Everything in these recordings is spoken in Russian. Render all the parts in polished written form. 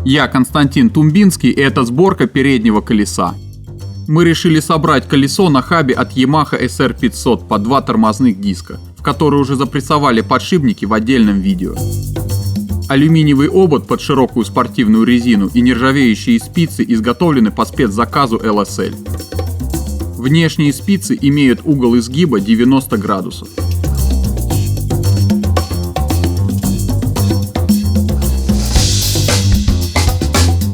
Я Константин Тумбинский, и это сборка переднего колеса. Мы решили собрать колесо на хабе от Yamaha SR500 по 2 тормозных диска, в которые уже запрессовали подшипники в отдельном видео. Алюминиевый обод под широкую спортивную резину и нержавеющие спицы изготовлены по спецзаказу LSL. Внешние спицы имеют угол изгиба 90 градусов.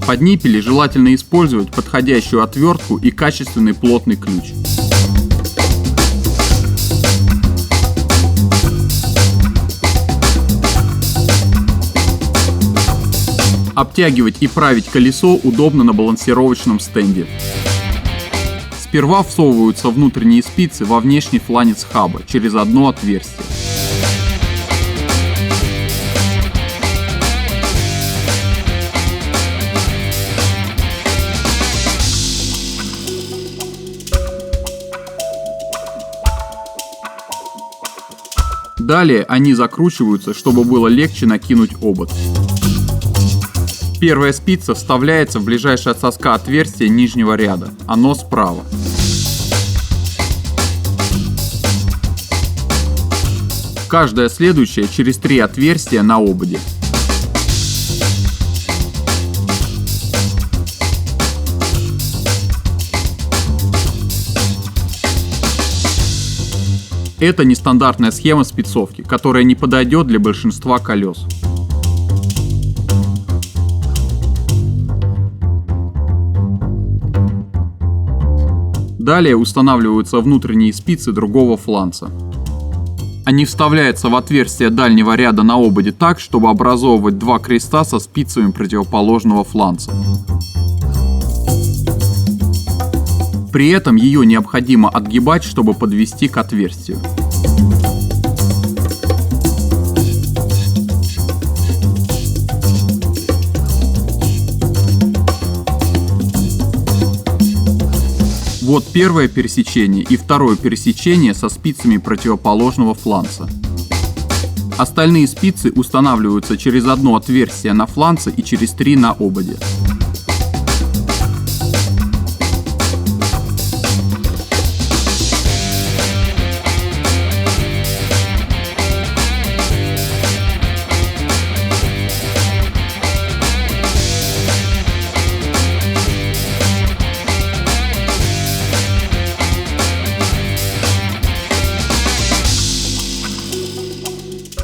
Под ниппели желательно использовать подходящую отвертку и качественный плотный ключ. Обтягивать и править колесо удобно на балансировочном стенде. Сперва всовываются внутренние спицы во внешний фланец хаба через одно отверстие. Далее они закручиваются, чтобы было легче накинуть обод. Первая спица вставляется в ближайшее от соска отверстие нижнего ряда, оно справа. Каждая следующая через 3 отверстия на ободе. Это нестандартная схема спицовки, которая не подойдет для большинства колес. Далее устанавливаются внутренние спицы другого фланца. Они вставляются в отверстие дальнего ряда на ободе так, чтобы образовывать 2 креста со спицами противоположного фланца. При этом ее необходимо отгибать, чтобы подвести к отверстию. Вот первое пересечение и второе пересечение со спицами противоположного фланца. Остальные спицы устанавливаются через одно отверстие на фланце и через 3 на ободе.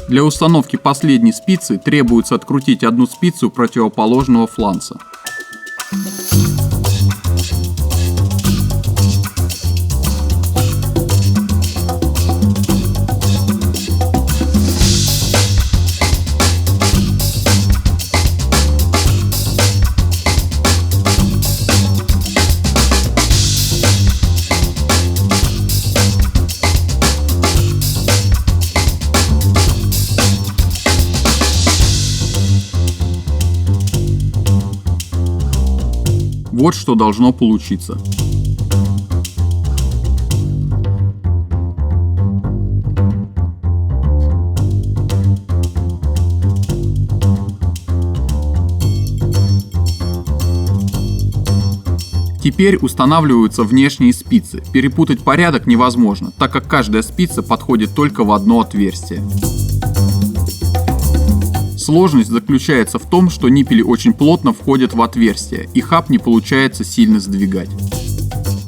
Для установки последней спицы требуется открутить одну спицу противоположного фланца. Вот что должно получиться. Теперь устанавливаются внешние спицы. Перепутать порядок невозможно, так как каждая спица подходит только в одно отверстие. Сложность заключается в том, что ниппели очень плотно входят в отверстие, и хаб не получается сильно сдвигать.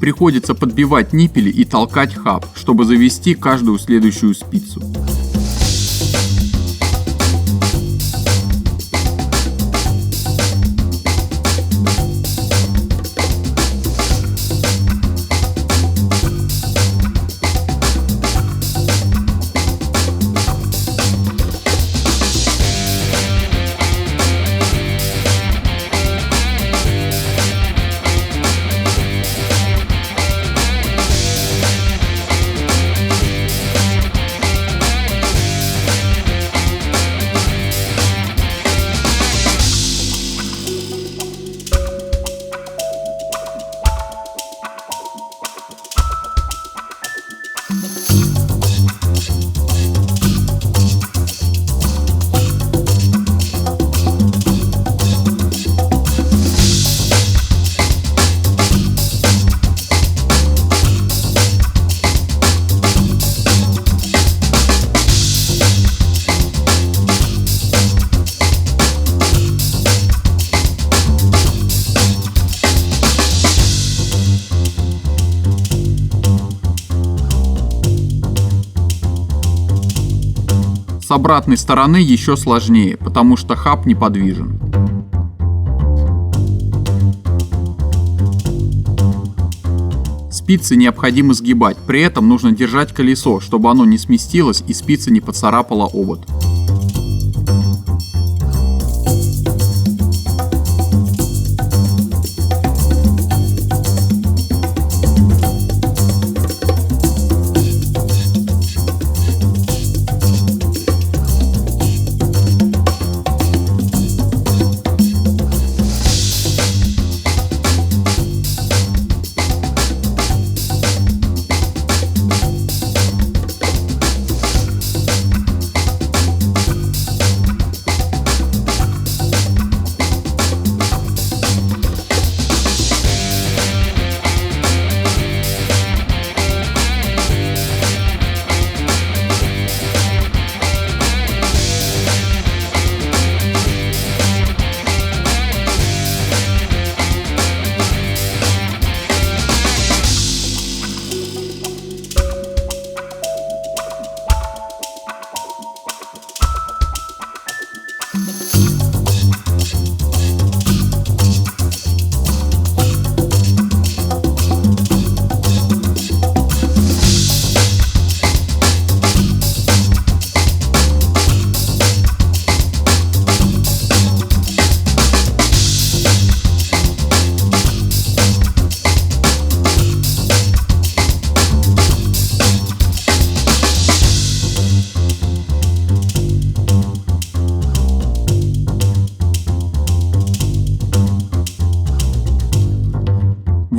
Приходится подбивать ниппели и толкать хаб, чтобы завести каждую следующую спицу. С обратной стороны еще сложнее, потому что хаб неподвижен. Спицы необходимо сгибать, при этом нужно держать колесо, чтобы оно не сместилось и спица не поцарапала обод.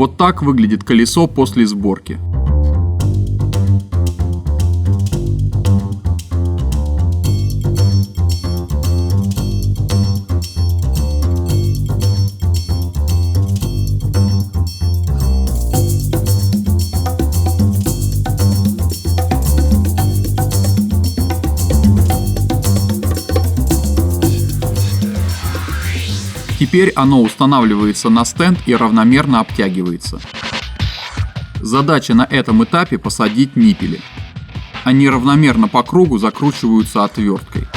Вот так выглядит колесо после сборки. Теперь оно устанавливается на стенд и равномерно обтягивается. Задача на этом этапе посадить ниппели. Они равномерно по кругу закручиваются отверткой.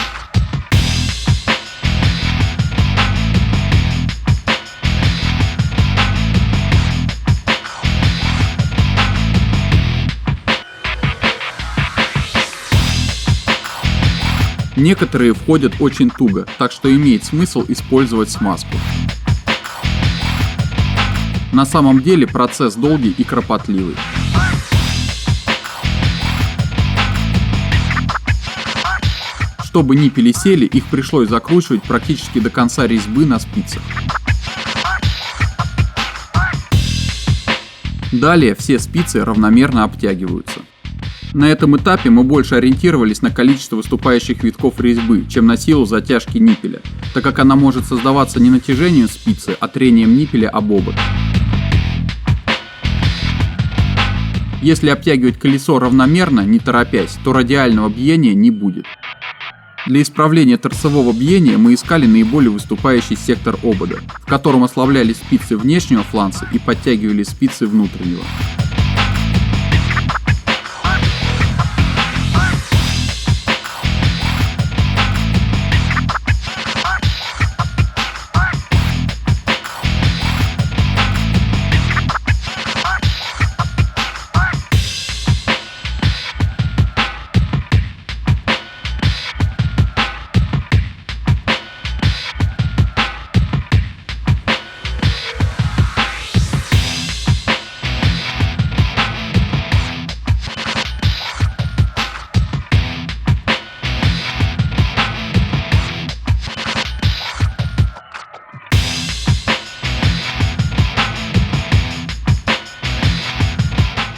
Некоторые входят очень туго, так что имеет смысл использовать смазку. На самом деле процесс долгий и кропотливый. Чтобы ниппели сели, их пришлось закручивать практически до конца резьбы на спицах. Далее все спицы равномерно обтягиваются. На этом этапе мы больше ориентировались на количество выступающих витков резьбы, чем на силу затяжки ниппеля, так как она может создаваться не натяжением спицы, а трением ниппеля об обод. Если обтягивать колесо равномерно, не торопясь, то радиального бьения не будет. Для исправления торцевого бьения мы искали наиболее выступающий сектор обода, в котором ослабляли спицы внешнего фланца и подтягивали спицы внутреннего.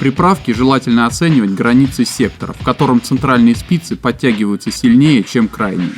При правке желательно оценивать границы сектора, в котором центральные спицы подтягиваются сильнее, чем крайние.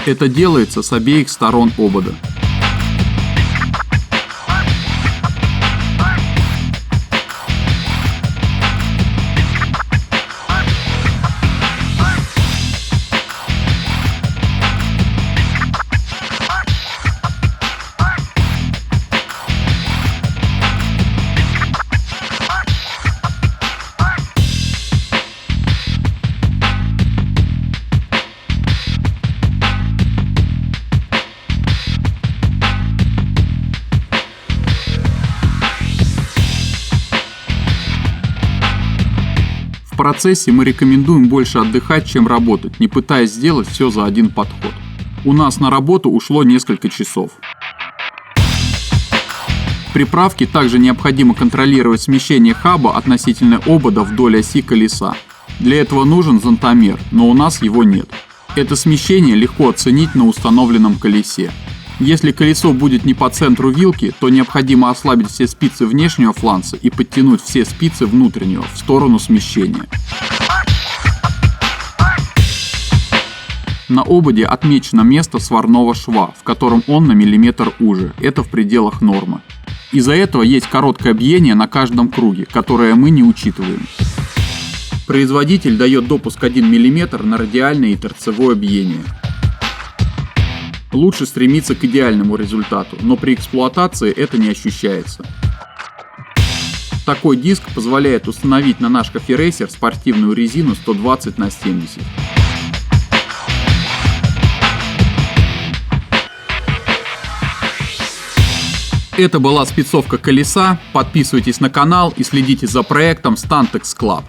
Это делается с обеих сторон обода. В процессе мы рекомендуем больше отдыхать, чем работать, не пытаясь сделать все за один подход. У нас на работу ушло несколько часов. При правке также необходимо контролировать смещение хаба относительно обода вдоль оси колеса. Для этого нужен зонтомер, но у нас его нет. Это смещение легко оценить на установленном колесе. Если колесо будет не по центру вилки, то необходимо ослабить все спицы внешнего фланца и подтянуть все спицы внутреннего в сторону смещения. На ободе отмечено место сварного шва, в котором он на миллиметр уже. Это в пределах нормы. Из-за этого есть короткое бьение на каждом круге, которое мы не учитываем. Производитель дает допуск 1 мм на радиальное и торцевое бьение. Лучше стремиться к идеальному результату, но при эксплуатации это не ощущается. Такой диск позволяет установить на наш коферейсер спортивную резину 120/70. Это была спецовка колеса. Подписывайтесь на канал и следите за проектом Stantex Club.